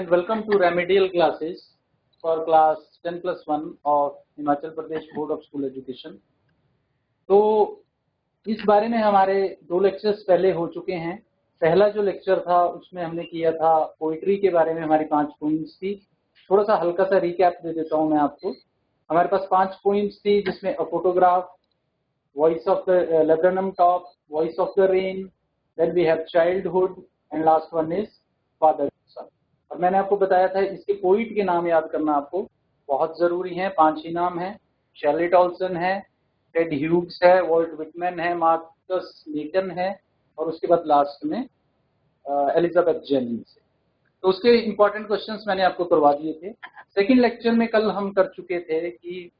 And welcome to remedial classes for class 10+1 of Himachal Pradesh board of school education. तो इस बारे में हमारे 2 लेक्चर्स पहले हो चुके हैं। पहला जो लेक्चर था उसमें हमने किया था पोइट्री के बारे में, हमारी 5 पोइम्स थी। थोड़ा सा हल्का सा रिकैप दे देता हूँ मैं आपको। हमारे पास 5 पोइम्स थी जिसमें a photograph, voice of the laburnum top, voice of the rain, then we have childhood and last one is father son. और मैंने आपको बताया था इसके पोइट के नाम याद करना आपको बहुत जरूरी है। 5 ही नाम है, शेली टॉल्सन है, टेड ह्यूग्स है, वॉल्ट विटमैन है, मार्कस लीटन है और उसके बाद लास्ट में एलिजाबेथ जेनिंग्स है। तो उसके इंपॉर्टेंट क्वेश्चंस मैंने आपको करवा दिए थे। सेकंड लेक्चर में कल हम कर चुके थे कि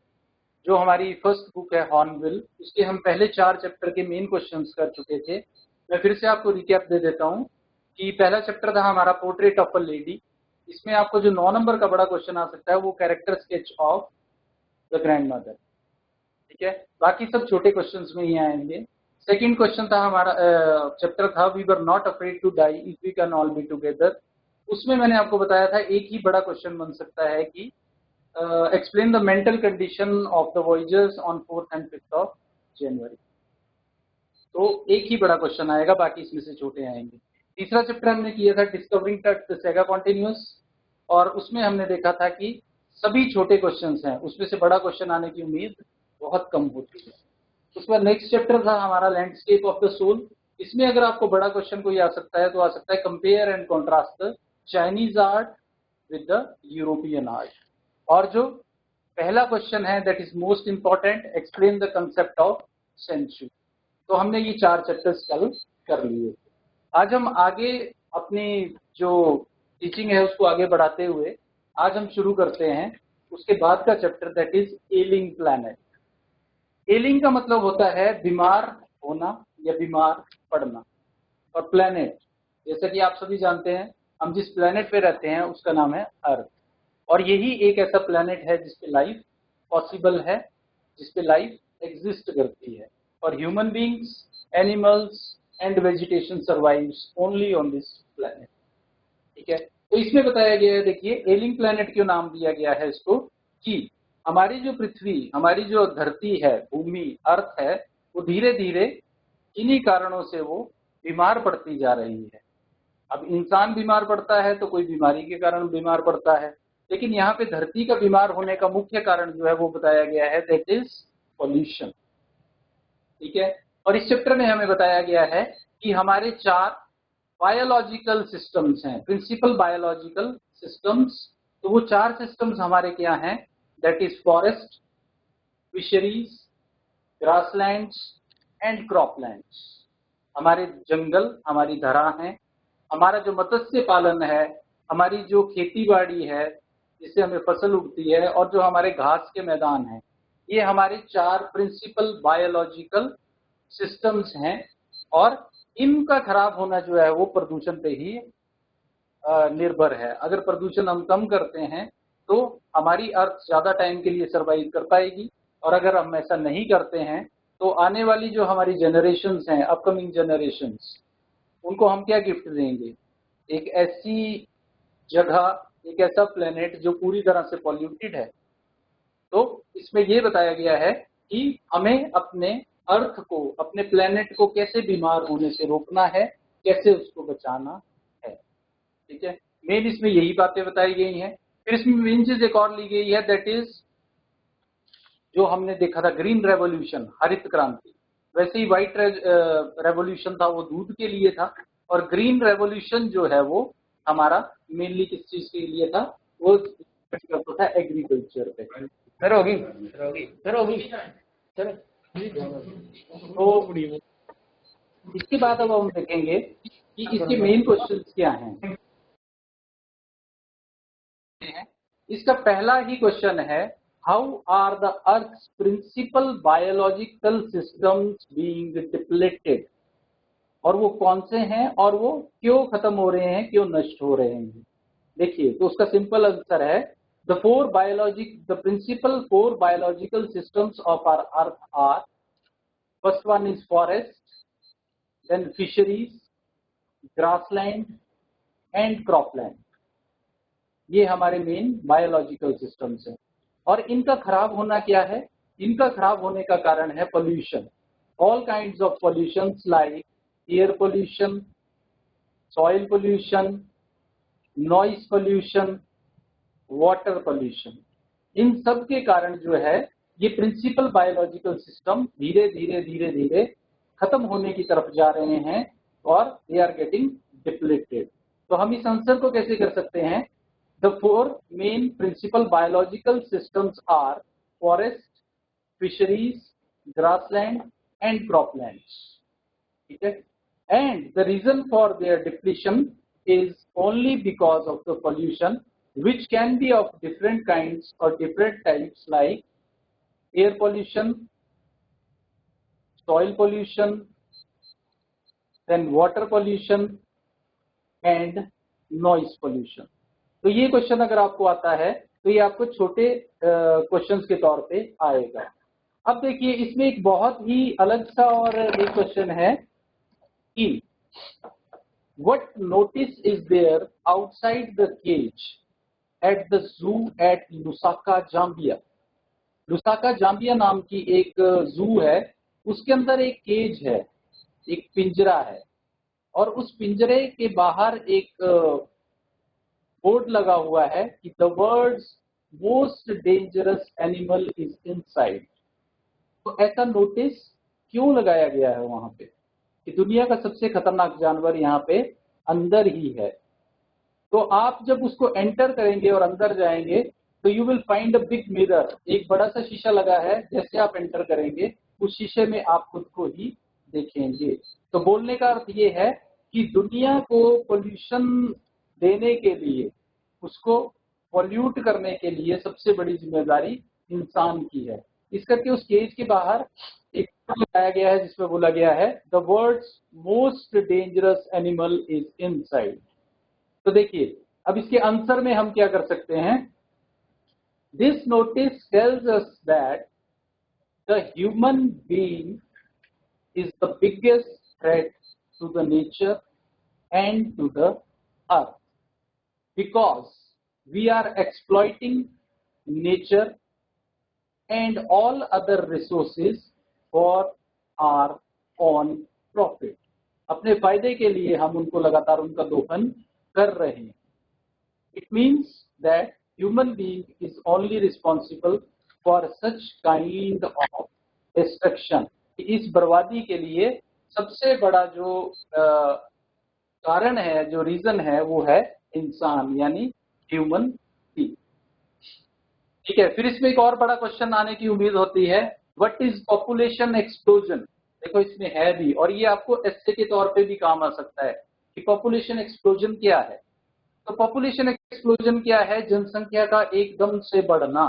जो हमारी फर्स्ट बुक है हॉर्नबिल, उसके हम पहले 4 चैप्टर के मेन क्वेश्चंस कर चुके थे। मैं फिर से आपको रिकैप दे देता हूँ कि पहला चैप्टर था हमारा पोर्ट्रेट ऑफ अ लेडी। इसमें आपको जो 9 नंबर का बड़ा क्वेश्चन आ सकता है वो character sketch of the grandmother, ठीक है। बाकी सब छोटे क्वेश्चंस में ही आएंगे। सेकंड क्वेश्चन था हमारा चैप्टर था we were not afraid to die if we can all be together. उसमें मैंने आपको बताया था एक ही बड़ा क्वेश्चन बन सकता है कि explain the mental condition of the voyagers on 4th and 5th of January। तो एक ही बड़ा क्वेश्चन आएगा, बाकी इसमें से छोटे आएंगे। तीसरा चैप्टर हमने किया था डिस्कवरिंग द सेगा कॉन्टिन्यूअस, और उसमें हमने देखा था कि सभी छोटे क्वेश्चंस हैं, उसमें से बड़ा क्वेश्चन आने की उम्मीद बहुत कम होती है। उसके बाद नेक्स्ट चैप्टर था हमारा लैंडस्केप ऑफ द सोल। इसमें अगर आपको बड़ा क्वेश्चन कोई आ सकता है तो आ सकता है compare and contrast the Chinese art with the European art. और जो पहला क्वेश्चन है that is most important, explain the concept of century. तो हमने ये 4 चैप्टर्स कल कर लिए। आज हम आगे अपनी जो टीचिंग है उसको आगे बढ़ाते हुए आज हम शुरू करते हैं उसके बाद का chapter that is ailing planet. एलिंग का मतलब होता है बीमार होना या बीमार पड़ना, और प्लैनेट जैसा कि आप सभी जानते हैं हम जिस प्लैनेट पे रहते हैं उसका नाम है अर्थ। और यही एक ऐसा प्लैनेट है जिसपे लाइफ पॉसिबल है, जिसपे लाइफ एग्जिस्ट करती है। और human beings, animals and vegetation survives only on this planet, ठीक है। तो इसमें बताया गया है, देखिए एलिंग प्लैनेट क्यों नाम दिया गया है इसको, कि हमारी जो पृथ्वी, हमारी जो धरती है, भूमि, अर्थ है, वो धीरे धीरे इन्हीं कारणों से वो बीमार पड़ती जा रही है। अब इंसान बीमार पड़ता है तो कोई बीमारी के कारण बीमार पड़ता है, लेकिन यहाँ पे धरती का बीमार होने का मुख्य कारण जो है वो बताया गया है दैट इज पॉल्यूशन, ठीक है। और इस चैप्टर में हमें बताया गया है कि हमारे 4 बायोलॉजिकल सिस्टम्स हैं, प्रिंसिपल बायोलॉजिकल सिस्टम्स। तो वो 4 सिस्टम्स हमारे क्या हैं, that is forest, fisheries, grasslands and croplands. हमारे जंगल, हमारी धरा है, हमारा जो मत्स्य पालन है, हमारी जो खेती बाड़ी है जिससे हमें फसल उगती है, और जो हमारे घास के मैदान हैं, ये हमारे 4 प्रिंसिपल बायोलॉजिकल सिस्टम्स हैं। और इनका खराब होना जो है वो प्रदूषण पे ही निर्भर है। अगर प्रदूषण हम कम करते हैं तो हमारी अर्थ ज्यादा टाइम के लिए सर्वाइव कर पाएगी, और अगर हम ऐसा नहीं करते हैं तो आने वाली जो हमारी जनरेशंस हैं, अपकमिंग जनरेशंस, उनको हम क्या गिफ्ट देंगे, एक ऐसी जगह, एक ऐसा प्लेनेट जो पूरी तरह से पॉल्यूटेड है। तो इसमें यह बताया गया है कि हमें अपने अर्थ को, अपने प्लेनेट को कैसे बीमार होने से रोकना है, कैसे उसको बचाना है, ठीक है। मेन इसमें यही बातें बताई गई हैं। फिर इसमें मेन चीज एक और ली गई है दैट इज जो हमने देखा था ग्रीन रेवोल्यूशन, हरित क्रांति। वैसे ही व्हाइट रेवोल्यूशन था वो दूध के लिए था, और ग्रीन रेवोल्यूशन जो है वो हमारा मेनली किस चीज के लिए था, वो करता था एग्रीकल्चर पे। फिर होगी चलो। तो इसके बाद अब हम देखेंगे कि इसके मेन क्वेश्चंस क्या हैं। इसका पहला ही क्वेश्चन है, how are the earth's principal biological systems being depleted. और वो कौन से हैं और वो क्यों खत्म हो रहे हैं, क्यों नष्ट हो रहे हैं। देखिए, तो उसका सिंपल आंसर है the principal 4 biological systems of our earth are, first one is forest, then fisheries, grassland and cropland। ये हमारे मेन बायोलॉजिकल सिस्टम्स हैं। और इनका खराब होना क्या है? इनका खराब होने का कारण है pollution. All kinds of pollutions like air pollution, soil pollution, noise pollution, water pollution, इन सब के कारण जो है ये प्रिंसिपल बायोलॉजिकल सिस्टम धीरे धीरे धीरे धीरे खत्म होने की तरफ जा रहे हैं और दे आर गेटिंग डिप्लीटेड। तो हम इस आंसर को कैसे कर सकते हैं? The four main principal biological systems are forest, fisheries, grassland and croplands. ठीक है, and the reason for their depletion is only because of the pollution, which can be of different kinds or different types like air pollution, soil pollution, then water pollution and noise pollution। तो ये question अगर आपको आता है तो ये आपको छोटे क्वेश्चंस के तौर पे आएगा। अब देखिए इसमें एक बहुत ही अलग सा और एक क्वेश्चन है कि What notice is there outside the cage at the zoo at Lusaka, Zambia? Lusaka Zambia नाम की एक जू है, उसके अंदर एक केज है, एक पिंजरा है, और उस पिंजरे के बाहर एक बोर्ड लगा हुआ है कि the world's most dangerous animal is inside. तो ऐसा नोटिस क्यों लगाया गया है वहां पे कि दुनिया का सबसे खतरनाक जानवर यहाँ पे अंदर ही है? तो आप जब उसको एंटर करेंगे और अंदर जाएंगे तो you will find a big mirror, एक बड़ा सा शीशा लगा है, जैसे आप एंटर करेंगे उस शीशे में आप खुद को ही देखेंगे। तो बोलने का अर्थ ये है कि दुनिया को पोल्यूशन देने के लिए, उसको पॉल्यूट करने के लिए सबसे बड़ी जिम्मेदारी इंसान की है। इस करके उस केज के बाहर एक लगाया गया है जिसमें बोला गया है the world's most dangerous animal is inside. तो देखिए अब इसके आंसर में हम क्या कर सकते हैं? This notice tells us that the human being is the biggest threat to the nature and to the earth, because we are exploiting nature and all other resources for our own profit। अपने फायदे के लिए हम उनको लगातार उनका दोहन कर रहे हैं। It means that human being is only responsible for such kind of destruction। इस बर्बादी के लिए सबसे बड़ा जो कारण है, जो रीजन है, वो है इंसान यानी ह्यूमन बीइंग। ठीक है, फिर इसमें एक और बड़ा क्वेश्चन आने की उम्मीद होती है, व्हाट इज पॉपुलेशन एक्सप्लोजन? देखो इसमें है भी, और ये आपको एस्से के तौर पे भी काम आ सकता है कि पॉपुलेशन एक्सप्लोजन क्या है। तो पॉपुलेशन एक्सप्लोजन क्या है? जनसंख्या का एकदम से बढ़ना।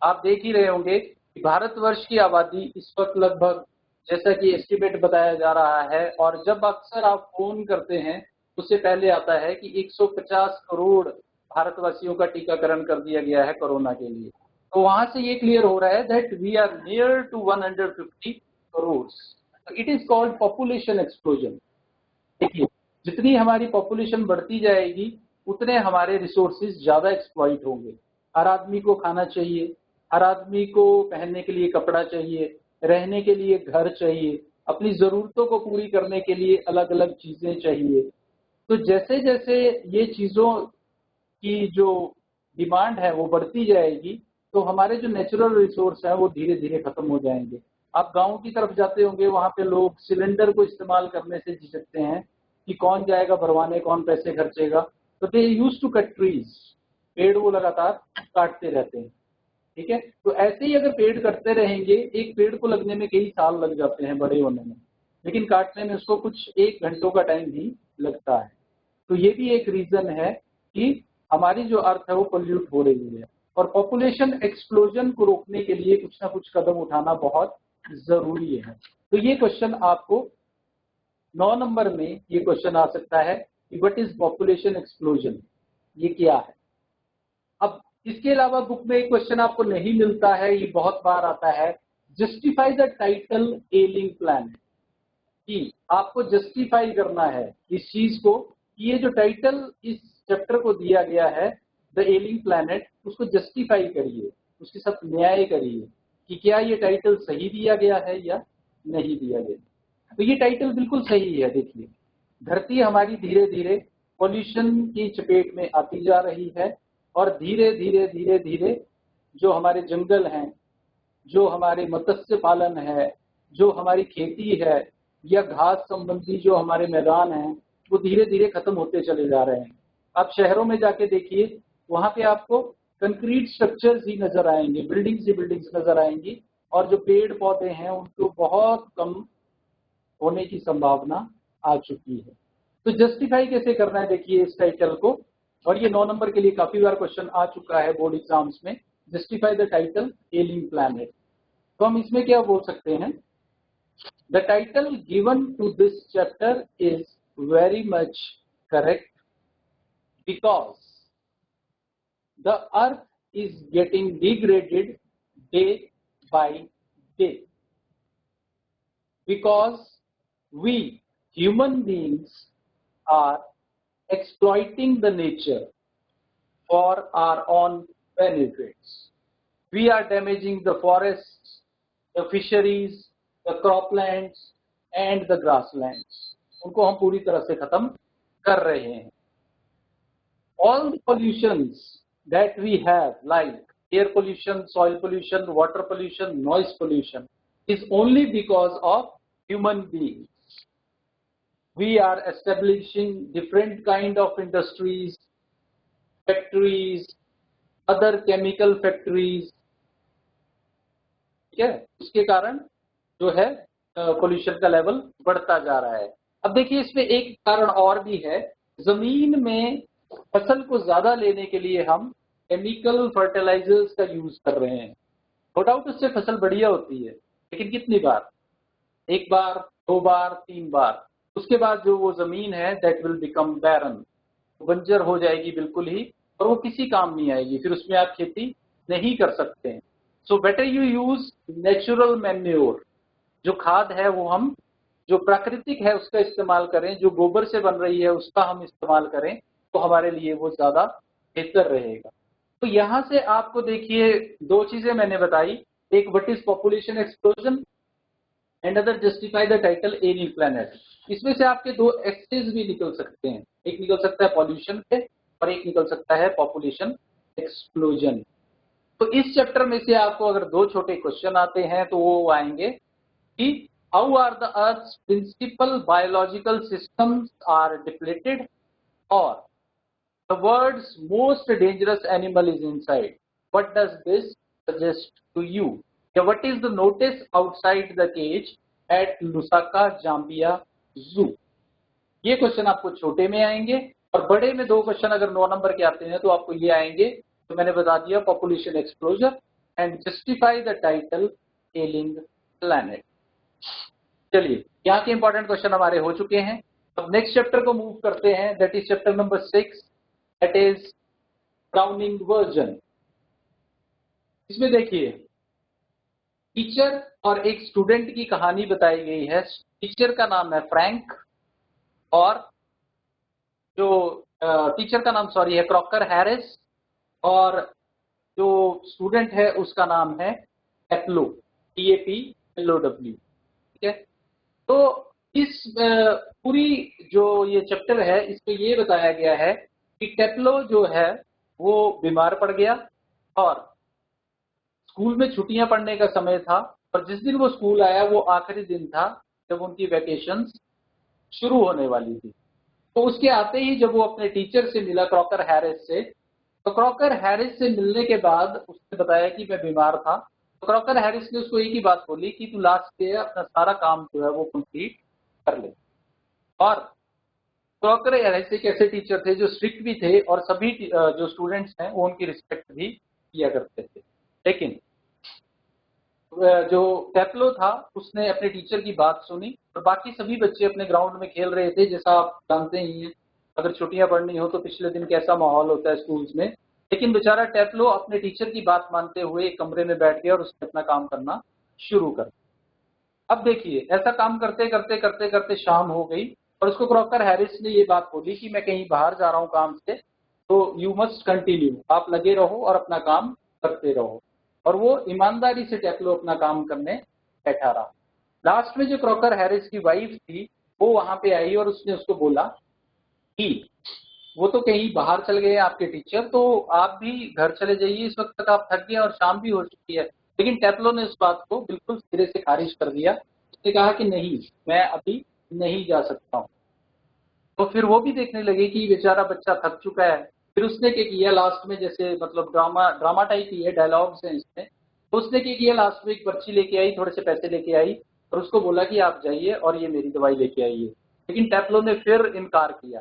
आप देख ही रहे होंगे कि भारतवर्ष की आबादी इस वक्त लगभग, जैसा कि एस्टिमेट बताया जा रहा है, और जब अक्सर आप फोन करते हैं उससे पहले आता है कि 150 करोड़ भारतवासियों का टीकाकरण कर दिया गया है कोरोना के लिए। तो वहां से ये क्लियर हो रहा है that we are near to 150 crore. It is called population explosion. देखिए जितनी हमारी पॉपुलेशन बढ़ती जाएगी उतने हमारे रिसोर्सेज ज्यादा एक्सप्लॉइट होंगे। हर आदमी को खाना चाहिए, हर आदमी को पहनने के लिए कपड़ा चाहिए, रहने के लिए घर चाहिए, अपनी जरूरतों को पूरी करने के लिए अलग अलग चीजें चाहिए। तो जैसे जैसे ये चीजों की जो डिमांड है वो बढ़ती जाएगी तो हमारे जो नेचुरल रिसोर्स है वो धीरे धीरे खत्म हो जाएंगे। आप गांव की तरफ जाते होंगे, वहां पे लोग सिलेंडर को इस्तेमाल करने से झिझकते हैं कि कौन जाएगा भरवाने, कौन पैसे खर्चेगा। तो दे यूज टू कट ट्रीज, पेड़ वो लगातार काटते रहते हैं। ठीक है, तो ऐसे ही अगर पेड़ कटते रहेंगे, एक पेड़ को लगने में कई साल लग जाते हैं बड़े होने में, लेकिन काटने में उसको कुछ 1 घंटों का टाइम ही लगता है। तो ये भी एक रीजन है कि हमारी जो अर्थ है वो पोल्यूट हो रही है, और पॉपुलेशन एक्सप्लोजन को रोकने के लिए कुछ ना कुछ कदम उठाना बहुत जरूरी है। तो ये क्वेश्चन आपको 9 नंबर में ये क्वेश्चन आ सकता है कि व्हाट इज पॉपुलेशन एक्सप्लोजन, ये क्या है। अब इसके अलावा बुक में एक क्वेश्चन आपको नहीं मिलता है, ये बहुत बार आता है, जस्टिफाई द टाइटल एलिंग प्लान, कि आपको जस्टिफाई करना है इस चीज को कि ये जो टाइटल इस चैप्टर को दिया गया है द एलिंग प्लैनेट, उसको जस्टिफाई करिए, उसके साथ न्याय करिए कि क्या ये टाइटल सही दिया गया है या नहीं दिया गया। तो ये टाइटल बिल्कुल सही है। देखिए, धरती हमारी धीरे धीरे पॉल्यूशन की चपेट में आती जा रही है और धीरे धीरे धीरे धीरे जो हमारे जंगल हैं, जो हमारे मत्स्य पालन है, जो हमारी खेती है या घास संबंधी जो हमारे मैदान हैं, वो धीरे धीरे खत्म होते चले जा रहे हैं। आप शहरों में जाके देखिए, वहां पे आपको कंक्रीट स्ट्रक्चर्स ही नजर आएंगे, बिल्डिंग्स ही बिल्डिंग्स नजर आएंगी, और जो पेड़ पौधे हैं उनको बहुत कम होने की संभावना आ चुकी है। तो जस्टिफाई कैसे करना है, देखिए इस टाइटल को, और ये 9 नंबर के लिए काफी बार क्वेश्चन आ चुका है बोर्ड एग्जाम्स में। Justify the title ailing planet. तो हम इसमें क्या बोल सकते हैं, the title given to this chapter is very much correct because the earth is getting degraded day by day, because we human beings are exploiting the nature for our own benefits. We are damaging the forests, the fisheries, the croplands and the grasslands. उनको हम पूरी तरह से खत्म कर रहे हैं. All the pollutions that we have, like air pollution, soil pollution, water pollution, noise pollution, is only because of human beings. We are establishing different kind of industries, factories, other chemical factories, ठीक है, उसके कारण जो है pollution का level बढ़ता जा रहा है. अब देखिए, इसमें एक कारण और भी है. जमीन में फसल को ज्यादा लेने के लिए हम केमिकल फर्टिलाइजर्स का यूज कर रहे हैं. नो डाउट उससे फसल बढ़िया होती है, लेकिन कितनी बार? एक बार, 2 बार, 3 बार. उसके बाद जो वो जमीन है दैट विल बिकम बैरन, बंजर हो जाएगी बिल्कुल ही, और वो किसी काम नहीं आएगी. फिर उसमें आप खेती नहीं कर सकते हैं. So better you use natural manure. जो खाद है वो हम जो प्राकृतिक है उसका इस्तेमाल करें, जो गोबर से बन रही है उसका हम इस्तेमाल करें, तो हमारे लिए वो ज्यादा बेहतर रहेगा. तो यहाँ से आपको देखिए 2 चीजें मैंने बताई, एक what is population explosion and other justify the title ailing planet. इसमें से आपके 2 एक्सेस भी निकल सकते हैं. एक निकल सकता है पॉल्यूशन पे और एक निकल सकता है पॉपुलेशन एक्सप्लोजन. तो इस चैप्टर में से आपको अगर 2 छोटे क्वेश्चन आते हैं तो वो आएंगे कि how are the earth's principal biological systems are depleted, और the world's most dangerous animal is inside, what does this suggest to you, या what is the notice outside the cage at Lusaka Zambia zoo. ये question आपको छोटे में आएंगे, और बड़े में 2 क्वेश्चन अगर 9 नंबर के आते हैं तो आपको ये आएंगे. तो मैंने बता दिया, population explosion and justify the title ailing planet. चलिए, यहाँ के इंपॉर्टेंट क्वेश्चन हमारे हो चुके हैं. अब नेक्स्ट चैप्टर को मूव करते हैं, that is chapter number 6, that is browning version. इसमें देखिए, टीचर और एक स्टूडेंट की कहानी बताई गई है. टीचर का नाम है फ्रैंक, और जो टीचर का नाम है क्रॉकर हैरिस, और जो स्टूडेंट है उसका नाम है टेप्लो, TAPLOW. ठीक है. तो इस पूरी जो ये चैप्टर है इसमें ये बताया गया है कि टेप्लो जो है वो बीमार पड़ गया, और स्कूल में छुट्टियां पड़ने का समय था, और जिस दिन वो स्कूल आया वो आखिरी दिन था जब उनकी वैकेशंस शुरू होने वाली थी. तो उसके आते ही जब वो अपने टीचर से मिला, क्रॉकर हैरिस से, तो क्रॉकर हैरिस से मिलने के बाद उसने बताया कि मैं बीमार था. तो क्रॉकर हैरिस ने उसको एक ही बात बोली कि तू लास्ट डे अपना सारा काम जो है वो कंप्लीट कर ले. और क्रॉकर हैरिस एक ऐसे टीचर थे जो स्ट्रिक्ट भी थे, और सभी जो स्टूडेंट्स हैं वो उनकी रिस्पेक्ट भी किया करते थे. लेकिन जो टेप्लो था उसने अपने टीचर की बात सुनी, और बाकी सभी बच्चे अपने ग्राउंड में खेल रहे थे. जैसा आप जानते ही हैं, अगर छुट्टियां पड़नी हो तो पिछले दिन कैसा माहौल होता है स्कूल्स में. लेकिन बेचारा टेप्लो अपने टीचर की बात मानते हुए एक कमरे में बैठ गया और उसने अपना काम करना शुरू कर. अब देखिए, ऐसा काम करते करते करते करते शाम हो गई, और उसको क्रॉकर हैरिस ने ये बात बोली कि मैं कहीं बाहर जा रहा हूँ काम से, तो यू मस्ट कंटिन्यू, आप लगे रहो और अपना काम करते रहो। और वो ईमानदारी से टेप्लो अपना काम करने बैठा रहा। लास्ट में जो क्रॉकर हैरिस की वाइफ थी वो वहां पे आई और उसने उसको बोला कि वो तो कहीं बाहर चल गए आपके टीचर, तो आप भी घर चले जाइए, इस वक्त तक आप थक गए और शाम भी हो चुकी है। लेकिन टेप्लो ने उस बात को बिल्कुल सिरे से खारिज कर दिया। उसने कहा कि नहीं, मैं अभी नहीं जा सकता हूँ। तो फिर वो भी देखने लगे कि बेचारा बच्चा थक चुका है। फिर उसने क्या किया लास्ट में, जैसे मतलब ड्रामा टाइप ही है, डायलॉग्स हैं इसमें। तो उसने क्या किया, लास्ट में एक पर्ची लेके आई, थोड़े से पैसे लेके आई और उसको बोला कि आप जाइए और ये मेरी दवाई लेके आइए। लेकिन टेप्लो ने फिर इनकार किया,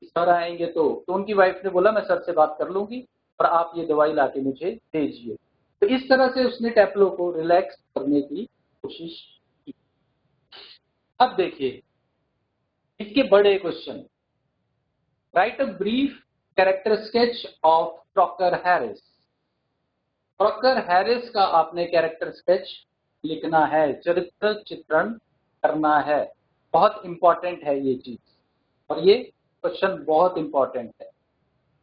सर आएंगे तो उनकी वाइफ ने बोला मैं सर से बात कर लूंगी और आप ये दवाई लाके मुझे भेजिए। तो इस तरह से उसने टेप्लो को रिलैक्स करने की कोशिश की। अब देखिए इसके बड़े question. Right a brief character sketch of Crocker Harris. Crocker Harris का आपने कैरेक्टर स्केच लिखना है, चरित्र चित्रण करना है। बहुत इंपॉर्टेंट है ये चीज और ये क्वेश्चन बहुत इंपॉर्टेंट है।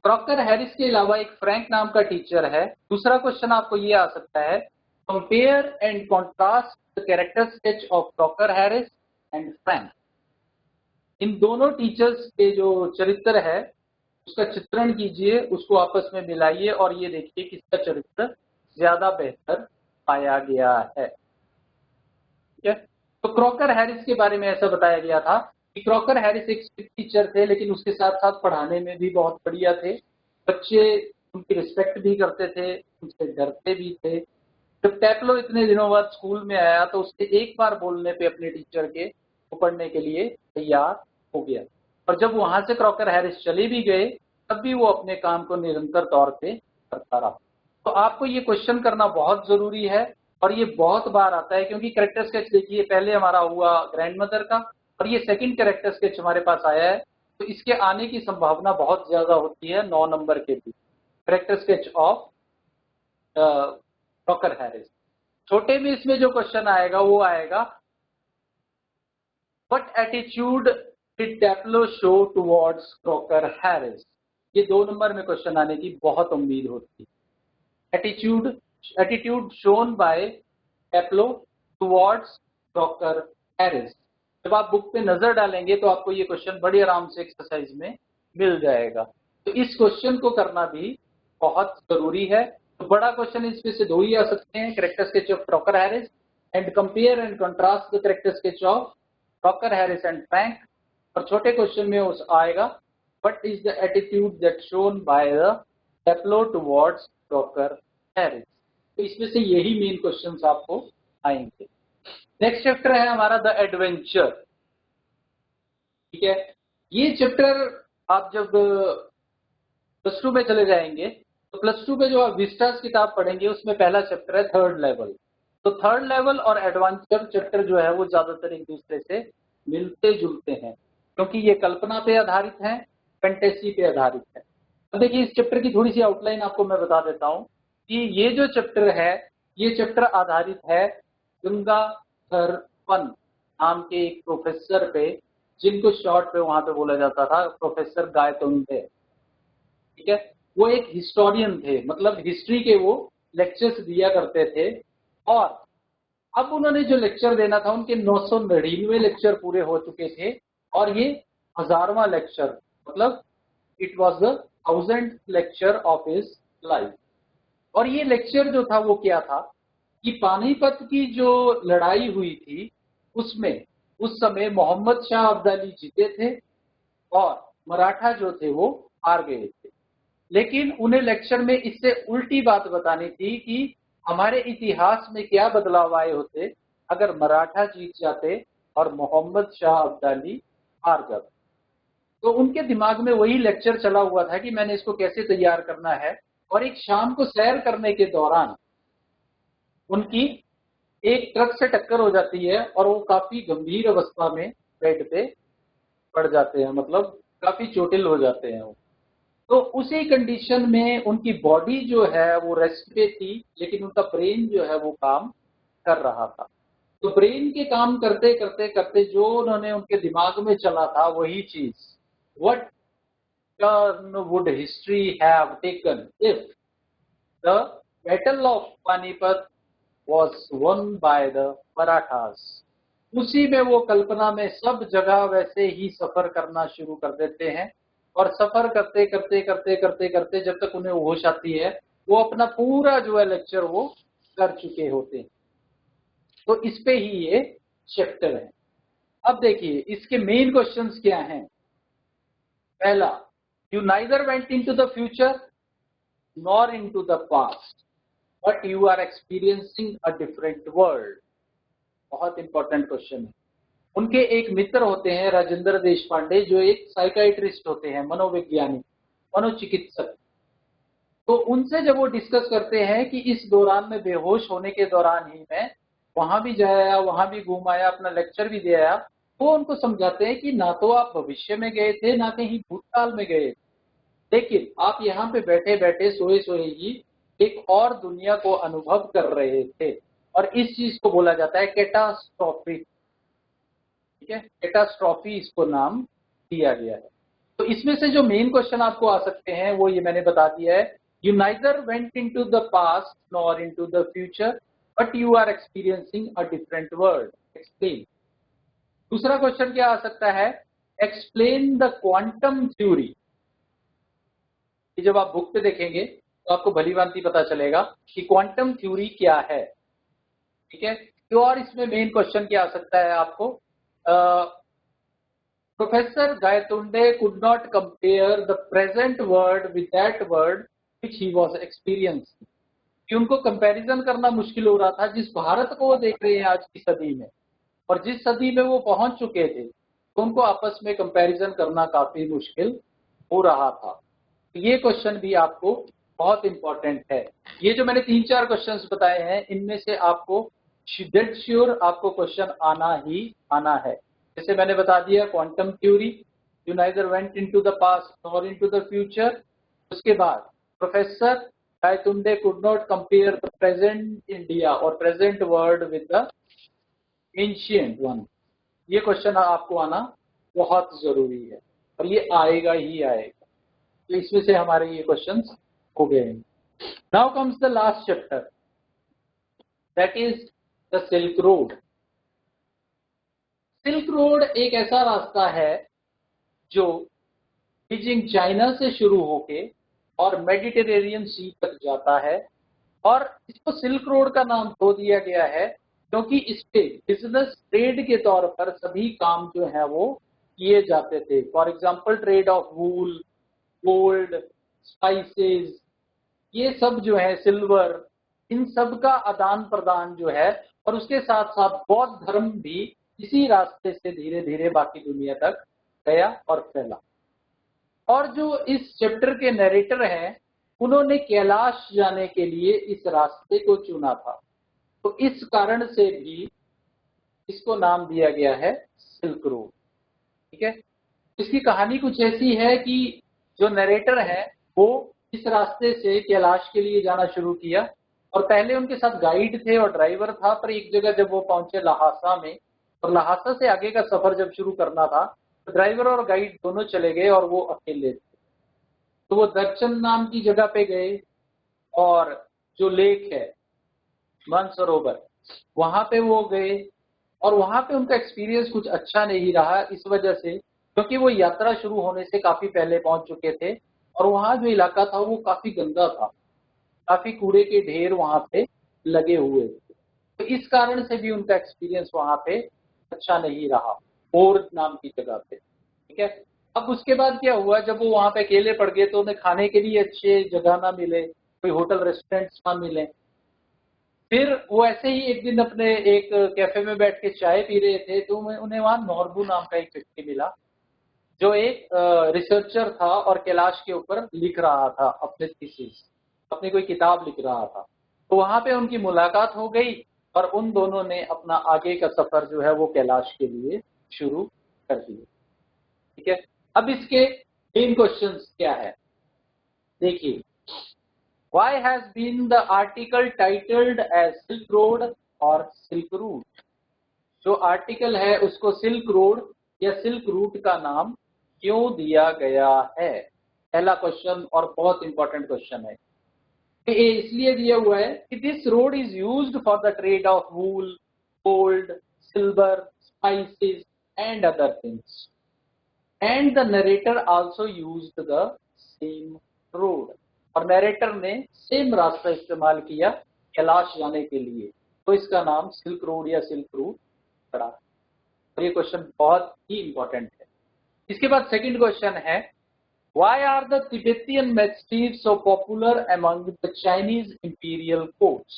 क्रॉकर हैरिस के अलावा एक फ्रैंक नाम का टीचर है। दूसरा क्वेश्चन आपको ये आ सकता है, compare and contrast the character sketch of Crocker Harris and Frank. इन दोनों टीचर्स के जो चरित्र है उसका चित्रण कीजिए, उसको आपस में मिलाइए और ये देखिए किसका चरित्र ज्यादा बेहतर पाया गया है। ठीक है, तो क्रॉकर हैरिस के बारे में ऐसा बताया गया था कि क्रॉकर हैरिस एक स्ट्रिक्ट टीचर थे, लेकिन उसके साथ साथ पढ़ाने में भी बहुत बढ़िया थे। बच्चे उनकी रिस्पेक्ट भी करते थे, उनसे डरते भी थे। जब टेप्लो इतने दिनों बाद स्कूल में आया तो उसके एक बार बोलने पे अपने टीचर के वो पढ़ने के लिए तैयार हो गया। और जब वहां से क्रॉकर हैरिस चले भी गए तब भी वो अपने काम को निरंतर तौर पे करता रहा। तो आपको ये क्वेश्चन करना बहुत जरूरी है और ये बहुत बार आता है, क्योंकि कैरेक्टर स्केच देखिए पहले हमारा हुआ ग्रैंड मदर का और ये सेकंड कैरेक्टर स्केच हमारे पास आया है, तो इसके आने की संभावना बहुत ज्यादा होती है 9 नंबर के भी। Character sketch of Crocker Harris. छोटे में इसमें जो क्वेश्चन आएगा वो आएगा, what attitude did Taplow show towards Crocker Harris. ये 2 नंबर में क्वेश्चन आने की बहुत उम्मीद होती है। Attitude shown by Taplow towards Crocker Harris. जब आप बुक पे नजर डालेंगे तो आपको ये क्वेश्चन बड़ी आराम से एक्सरसाइज में मिल जाएगा। तो इस क्वेश्चन को करना भी बहुत जरूरी है। तो बड़ा क्वेश्चन इसमें से 2 ही आ सकते हैं, character sketch of Crocker Harris and compare and contrast the character sketch of Crocker Harris and Frank. और छोटे क्वेश्चन में उस आएगा, what is the attitude that shown by the Taplow towards Crocker Harris. तो इसमें से यही मेन क्वेश्चंस आपको आएंगे। नेक्स्ट चैप्टर है हमारा द एडवेंचर। ठीक है, ये चैप्टर आप जब प्लस 2 में चले जाएंगे तो प्लस 2 में जो आप विस्टास किताब पढ़ेंगे उसमें पहला चैप्टर है थर्ड लेवल। तो थर्ड लेवल और एडवेंचर चैप्टर जो है वो ज्यादातर एक दूसरे से मिलते जुलते हैं, क्योंकि ये कल्पना पे आधारित है, फैंटेसी पे आधारित है। अब देखिए इस चैप्टर की थोड़ी सी आउटलाइन आपको मैं बता देता हूँ कि ये जो चैप्टर है ये चैप्टर आधारित है गंगाधर पन नाम के एक प्रोफेसर पे, जिनको शॉर्ट पे वहां पे बोला जाता था प्रोफेसर गायतोंडे। ठीक है, वो एक हिस्टोरियन थे, मतलब हिस्ट्री के वो लेक्चर्स दिया करते थे। और अब उन्होंने जो लेक्चर देना था उनके 999 लेक्चर पूरे हो चुके थे और ये 1000वां लेक्चर, मतलब it was the 1000th lecture of his life. और ये लेक्चर जो था वो क्या था कि पानीपत की जो लड़ाई हुई थी उसमें उस समय मोहम्मद शाह अब्दाली जीते थे और मराठा जो थे वो हार गए थे। लेकिन उन्हें लेक्चर में इससे उल्टी बात बतानी थी कि हमारे इतिहास में क्या बदलाव आए होते अगर मराठा जीत जाते और मोहम्मद शाह अब्दाली हार जाते। तो उनके दिमाग में वही लेक्चर चला हुआ था कि मैंने इसको कैसे तैयार करना है। और एक शाम को सैर करने के दौरान उनकी एक ट्रक से टक्कर हो जाती है और वो काफी गंभीर अवस्था में बेड पे पड़ जाते हैं, मतलब काफी चोटिल हो जाते हैं वो। तो उसी कंडीशन में उनकी बॉडी जो है वो रेस्ट पे थी, लेकिन उनका ब्रेन जो है वो काम कर रहा था। तो ब्रेन के काम करते करते करते जो उन्होंने उनके दिमाग में चला था वही चीज, what turn would history have taken if the Battle of Panipat was won by the Marathas? उसी में वो कल्पना में सब जगह वैसे ही सफर करना शुरू कर देते हैं और सफर करते करते करते करते करते जब तक उन्हें होश आती है वो अपना पूरा जो है लेक्चर वो कर चुके होते हैं। तो इस पे ही ये चैप्टर है। अब देखिए इसके मेन क्वेश्चंस क्या हैं। पहला, you neither went into the future nor into the past but you are experiencing a different world. बहुत इंपॉर्टेंट क्वेश्चन है। उनके एक मित्र होते हैं राजेंद्र देशपांडे, जो एक साइकाइट्रिस्ट होते हैं, मनोवैज्ञानिक, मनोचिकित्सक। तो उनसे जब वो डिस्कस करते हैं कि इस दौरान में बेहोश होने के दौरान ही मैं वहां भी जाया, वहां भी घूम आया, अपना लेक्चर भी दे आया, वो उनको समझाते हैं कि ना तो आप भविष्य में गए थे ना कहीं भूतकाल में गए, लेकिन आप यहाँ पे बैठे बैठे सोए सोए ही एक और दुनिया को अनुभव कर रहे थे, और इस चीज को बोला जाता है कैटास्ट्रॉफी। ठीक है, कैटास्ट्रॉफी इसको नाम दिया गया है। तो इसमें से जो मेन क्वेश्चन आपको आ सकते हैं वो ये मैंने बता दिया है। You neither went into the past nor into the future but you are experiencing a different world, explain. दूसरा क्वेश्चन क्या आ सकता है, एक्सप्लेन द क्वांटम थ्योरी। जब आप बुक पे देखेंगे तो आपको भली भांति पता चलेगा कि क्वांटम थ्योरी क्या है। ठीक है, तो और इसमें मेन क्वेश्चन क्या आ सकता है आपको, professor Gaitonde could not compare the present world with that world which he was experiencing. कि उनको कंपैरिजन करना मुश्किल हो रहा था जिस भारत को वो देख रहे हैं आज की सदी में और जिस सदी में वो पहुंच चुके थे, तो उनको आपस में कंपैरिजन करना काफी मुश्किल हो रहा था। ये क्वेश्चन भी आपको बहुत इंपॉर्टेंट है। ये जो मैंने 3-4 क्वेश्चंस बताए हैं इनमें से आपको डेड श्योर आपको क्वेश्चन आना ही आना है। जैसे मैंने बता दिया quantum theory, you neither went into the past nor into the future. उसके बाद professor Gaitonde could not compare the present India और present world with the ancient one. ये क्वेश्चन आपको आना बहुत जरूरी है और ये आएगा ही आएगा। तो इसमें से हमारे ये क्वेश्चंस हो गए। Now comes the last chapter, that is the silk road. Silk road एक ऐसा रास्ता है जो बीजिंग चाइना से शुरू होके और मेडिटेरेनियन सी तक जाता है, और इसको सिल्क रोड का नाम दो दिया गया है क्योंकि इस पे बिजनेस ट्रेड के तौर पर सभी काम जो है वो किए जाते थे। For example trade of wool, gold, spices, ये सब जो है, सिल्वर, इन सब का आदान प्रदान जो है, और उसके साथ साथ बौद्ध धर्म भी इसी रास्ते से धीरे धीरे बाकी दुनिया तक गया और फैला। और जो इस चैप्टर के नरेटर हैं उन्होंने कैलाश जाने के लिए इस रास्ते को चुना था, तो इस कारण से भी इसको नाम दिया गया है सिल्क रोड। ठीक है, इसकी कहानी कुछ ऐसी है कि जो नरेटर है वो इस रास्ते से कैलाश के लिए जाना शुरू किया, और पहले उनके साथ गाइड थे और ड्राइवर था, पर एक जगह जब वो पहुंचे लहासा में, और लहासा से आगे का सफर जब शुरू करना था तो ड्राइवर और गाइड दोनों चले गए और वो अकेले थे। तो वो दर्शन नाम की जगह पे गए, और जो लेक है मानसरोवर, वहां पे वो गए, और वहां पे उनका एक्सपीरियंस कुछ अच्छा नहीं रहा, इस वजह से क्योंकि वो यात्रा शुरू होने से काफी पहले पहुंच चुके थे, और वहां जो इलाका था वो काफी गंदा था, काफी कूड़े के ढेर वहां पे लगे हुए थे। तो इस कारण से भी उनका एक्सपीरियंस वहां पे अच्छा नहीं रहा, और नाम की जगह पे। ठीक है, अब उसके बाद क्या हुआ, जब वो वहां पे अकेले पड़ गए तो उन्हें खाने के लिए अच्छे जगह ना मिले, कोई होटल रेस्टोरेंट्स ना मिले। फिर वो ऐसे ही एक दिन अपने एक कैफे में बैठ के चाय पी रहे थे, तो उन्हें वहां नॉर्बू नाम का एक व्यक्ति मिला जो एक रिसर्चर था और कैलाश के ऊपर लिख रहा था अपने थीसिस, अपनी कोई किताब लिख रहा था। तो वहां पे उनकी मुलाकात हो गई और उन दोनों ने अपना आगे का सफर जो है वो कैलाश के लिए शुरू कर दिया। ठीक है, अब इसके मेन क्वेश्चंस क्या है, देखिए। Why has been the article titled as Silk Road और Silk Route? जो आर्टिकल है उसको सिल्क रोड या सिल्क रूट का नाम क्यों दिया गया है? पहला क्वेश्चन और बहुत इंपॉर्टेंट क्वेश्चन है। ये इसलिए दिया हुआ है कि this road is used for the trade of wool, gold, silver, spices and other things and the narrator also used the same road. और नरेटर ने सेम रास्ता इस्तेमाल किया कैलाश जाने के लिए, तो इसका नाम सिल्क रोड या सिल्क रूट पड़ा। और ये क्वेश्चन बहुत ही इंपॉर्टेंट है। इसके बाद सेकंड क्वेश्चन है, Why are the Tibetan Mastiffs so popular among the Chinese imperial courts?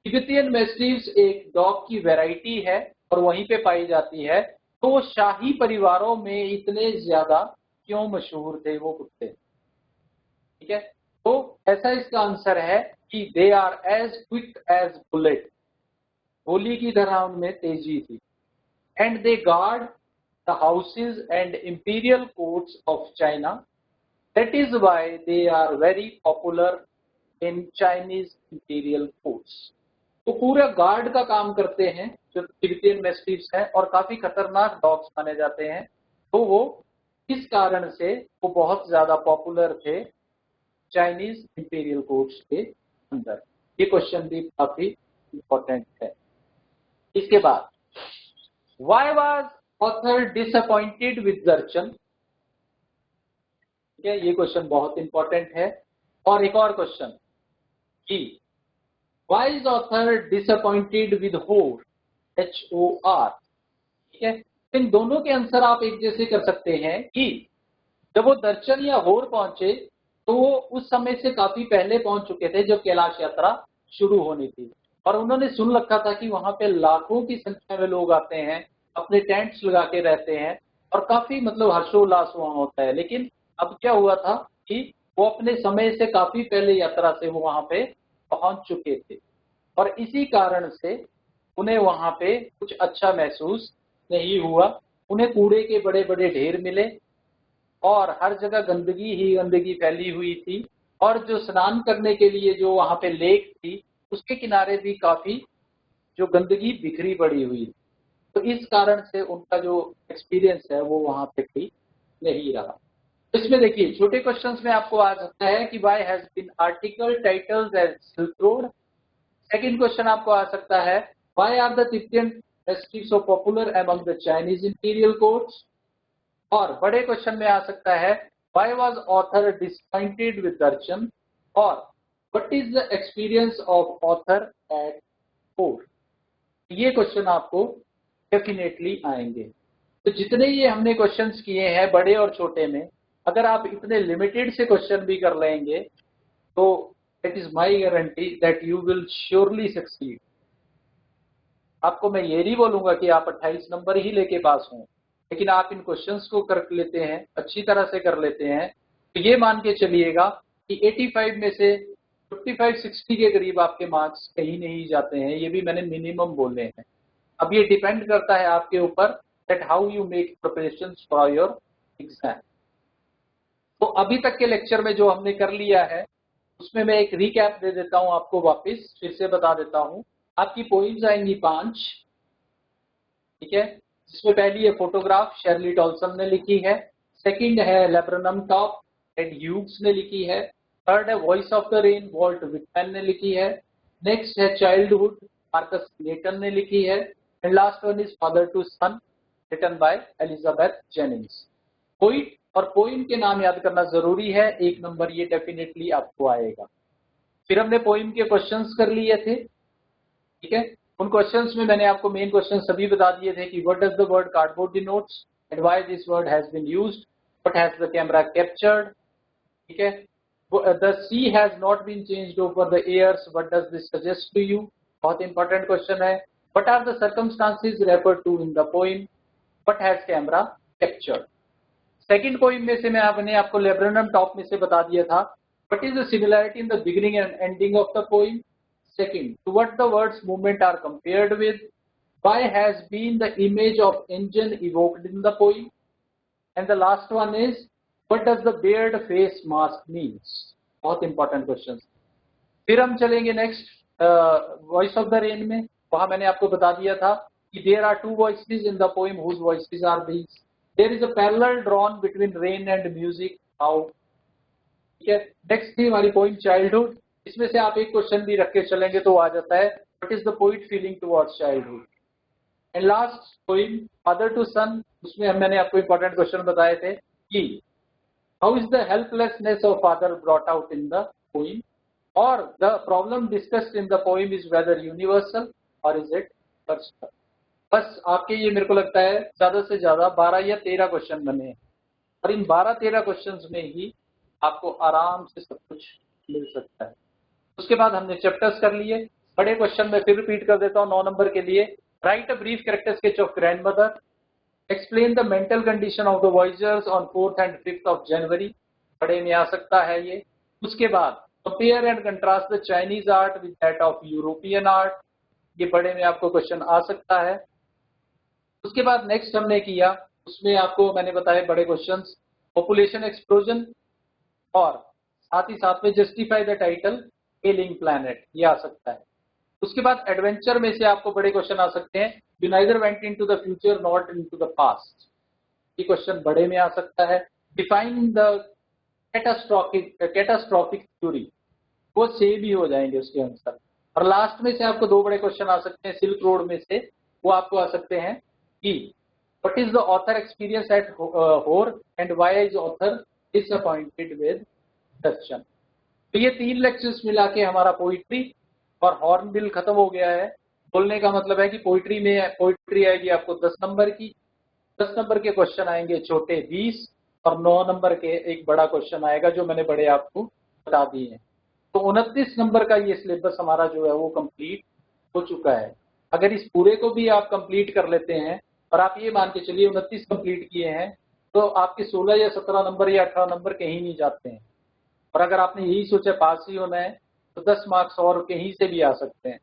Tibetan Mastiffs एक डॉग की वैरायटी है और वहीं पे पाई जाती है, तो वो शाही परिवारों में इतने ज्यादा क्यों मशहूर थे वो कुत्ते? ठीक है, तो ऐसा इसका आंसर है कि they are as quick as bullet, गोली की तरह उनमें तेजी थी, and they guard the houses and imperial courts of China. That is why they are very popular in Chinese imperial courts. तो पूरा गार्ड का काम करते हैं जो तिब्बतियन मैस्टिफ्स हैं और काफी खतरनाक डॉग्स माने जाते हैं, तो वो इस कारण से वो बहुत ज्यादा पॉपुलर थे चाइनीज इंपीरियल कोर्ट्स के अंदर। ये क्वेश्चन भी काफी इंपॉर्टेंट है। इसके बाद Why was author disappointed with दर्शन? ठीक है, ये क्वेश्चन बहुत इंपॉर्टेंट है। और एक और क्वेश्चन कि Why is author disappointed with Hor? HOR? ठीक है, इन दोनों के आंसर आप एक जैसे कर सकते हैं कि जब वो दर्शन या होर पहुंचे तो वो उस समय से काफी पहले पहुंच चुके थे जब कैलाश यात्रा शुरू होनी थी, और उन्होंने सुन रखा था कि वहां पे लाखों की संख्या में लोग आते हैं, अपने टेंट्स लगा के रहते हैं और काफी मतलब हर्षोल्लास वहां होता है। लेकिन अब क्या हुआ था कि वो अपने समय से काफी पहले यात्रा से वो वहां पे पहुंच चुके थे, और इसी कारण से उन्हें वहां पे कुछ अच्छा महसूस नहीं हुआ। उन्हें कूड़े के बड़े बड़े ढेर मिले और हर जगह गंदगी ही गंदगी फैली हुई थी, और जो स्नान करने के लिए जो वहां पे लेक थी उसके किनारे भी काफी जो गंदगी बिखरी पड़ी हुई थी। तो इस कारण से उनका जो एक्सपीरियंस है वो वहां पे ठीक नहीं रहा। इसमें देखिए छोटे क्वेश्चंस में आपको आ सकता है कि why has been article titles as silk road. Second question आपको आ सकता है why are the Tibetan mastiffs so popular among the Chinese imperial courts. और बड़े क्वेश्चन में आ सकता है why was author disappointed with Darchen, और what is the experience of author at Hor. ये क्वेश्चन आपको डेफिनेटली आएंगे। तो जितने ये हमने क्वेश्चंस किए हैं बड़े और छोटे में, अगर आप इतने लिमिटेड से क्वेश्चन भी कर लेंगे तो it is my guarantee that you will surely succeed. आपको मैं ये नहीं बोलूंगा कि आप 28 नंबर ही लेके पास हों, लेकिन आप इन क्वेश्चंस को कर लेते हैं, अच्छी तरह से कर लेते हैं, तो ये मान के चलिएगा कि 85 में से 55-60 के करीब आपके मार्क्स कहीं नहीं जाते हैं। ये भी मैंने मिनिमम बोले हैं। अब ये डिपेंड करता है आपके ऊपर that how you make preparation for your exam. तो अभी तक के लेक्चर में जो हमने कर लिया है उसमें मैं एक रिकैप दे देता हूं आपको, वापस फिर से बता देता हूं। आपकी पोइम्स आएंगी 5, ठीक है, जिसमें पहली है फोटोग्राफ, शेरली टॉल्सन ने लिखी है। सेकंड है लेब्रनम टॉप, एड ह्यूग्स ने लिखी है। थर्ड है voice of the rain, Walt Whitman ने लिखी है। नेक्स्ट है चाइल्डहुड, मार्कस लेटन ने लिखी है। And last one is father to son, written by Elizabeth Jennings. Poet और पोइम के नाम याद करना जरूरी है, 1 नंबर ये डेफिनेटली आपको आएगा। फिर हमने पोइम के क्वेश्चंस कर लिए थे, ठीक है। उन क्वेश्चंस में मैंने आपको मेन क्वेश्चन सभी बता दिए थे कि what does the word cardboard denotes and why this word has been used, what has the camera captured, ठीक है। The sea has not been changed over the years, what does this suggest to you, बहुत important question है। What are the circumstances referred to in the poem, what has camera captured. Second poem में से मैं आपको लेब्रनम top में से बता दिया था what is the similarity in the beginning and ending of the poem. Second, to what the words movement are compared with, why has been the image of engine evoked in the poem, and the last one is what does the bared face mask means। बहुत important question. फिर हम चलेंगे next voice of the rain में। वहां मैंने आपको बता दिया था कि there are 2 voices in the poem whose voices are these। There is a parallel drawn between rain and music how, ठीक है। नेक्स्ट थी हमारी पोइम चाइल्डहुड, इसमें से आप एक क्वेश्चन भी रख के चलेंगे तो आ जाता है, what is the poet feeling towards childhood. And last poem father to son, उसमें मैंने आपको इंपॉर्टेंट क्वेश्चन बताए थे कि how is the helplessness of father brought out in the poem, और the problem discussed in the poem is whether universal और is it personal. बस आपके ये मेरे को लगता है ज्यादा से ज्यादा 12 या 13 क्वेश्चन बने हैं, और इन 12-13 क्वेश्चंस में ही आपको आराम से सब कुछ मिल सकता है। उसके बाद हमने चैप्टर्स कर लिए। बड़े क्वेश्चन में फिर रिपीट कर देता हूँ 9 नंबर के लिए, write a brief character sketch of grandmother, explain the mental condition of the voyagers on 4th and 5th of January, बड़े में आ सकता है ये। उसके बाद compare and contrast the Chinese art with that of European art, ये बड़े में आपको क्वेश्चन आ सकता है। उसके बाद नेक्स्ट हमने किया, उसमें आपको मैंने बताया बड़े क्वेश्चंस, पॉपुलेशन एक्सप्लोजन, और साथ ही साथ में justify the title ailing planet, ये आ सकता है। उसके बाद एडवेंचर में से आपको बड़े क्वेश्चन आ सकते हैं, you neither went into the future not into the past, ये क्वेश्चन बड़े में आ सकता है। डिफाइन द कैटास्ट्रॉफिक थ्योरी, वो से भी हो जाएंगे उसके आंसर। और लास्ट में से आपको 2 बड़े क्वेश्चन आ सकते हैं सिल्क रोड में से, वो आपको आ सकते हैं कि what is the author experience at Hor and why is author disappointed with question. तो ये 3 लेक्चर्स मिला के हमारा पोइट्री और हॉर्नबिल खत्म हो गया है। बोलने का मतलब है कि पोइट्री में पोइट्री आएगी आपको 10 नंबर की, 10 नंबर के क्वेश्चन आएंगे छोटे 20, और 9 नंबर के एक बड़ा क्वेश्चन आएगा जो मैंने बड़े आपको बता दिए हैं। तो 29 नंबर का ये सिलेबस हमारा जो है वो कंप्लीट हो चुका है। अगर इस पूरे को भी आप कंप्लीट कर लेते हैं, और आप ये मान के चलिए 29 कंप्लीट किए हैं, तो आपके 16 या 17 नंबर या 18 नंबर कहीं नहीं जाते हैं। और अगर आपने यही सोचा पास ही होना है, तो 10 मार्क्स और कहीं से भी आ सकते हैं।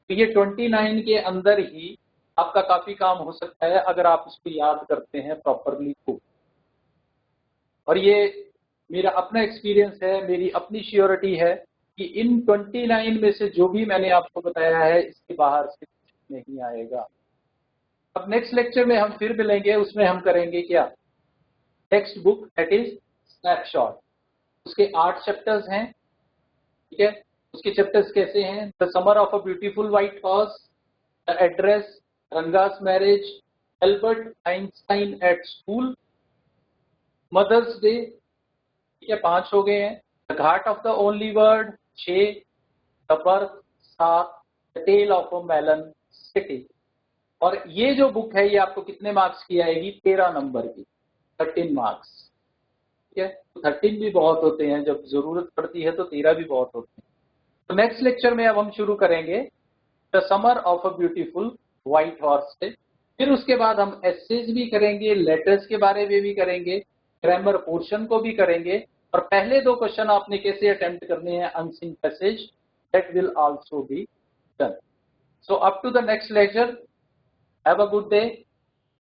तो ये 29 के अंदर ही आपका काफी काम हो सकता है अगर आप उसको याद करते हैं प्रॉपरली तो। और ये मेरा अपना एक्सपीरियंस है, मेरी अपनी श्योरिटी है कि इन 29 में से जो भी मैंने आपको बताया है इसके बाहर से कुछ नहीं आएगा। अब नेक्स्ट लेक्चर में हम फिर मिलेंगे, उसमें हम करेंगे क्या, text book that is snapshot. उसके 8 चैप्टर्स हैं, ठीक है। उसके चैप्टर्स कैसे हैं, the summer of a beautiful white horse, the address, Ranga's marriage, Albert Einstein at school, mother's day, ठीक है 5 हो गए हैं, the ghat of the only world 6, the birth 7, the tale of a melon city. और ये जो बुक है ये आपको कितने मार्क्स की आएगी, 13 नंबर की, 13 मार्क्स, ठीक है। तो 13 भी बहुत होते हैं, जब जरूरत पड़ती है तो 13 भी बहुत होते हैं। तो नेक्स्ट लेक्चर में अब हम शुरू करेंगे the summer of a beautiful white horse से। फिर उसके बाद हम एसेज भी करेंगे, लेटर्स के बारे में भी करेंगे, ग्रामर पोर्शन को भी करेंगे, और पहले 2 क्वेश्चन आपने कैसे अटेम्प्ट करने हैं unseen passage, that will also be done. So up to the next lecture, have a good day,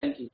thank you.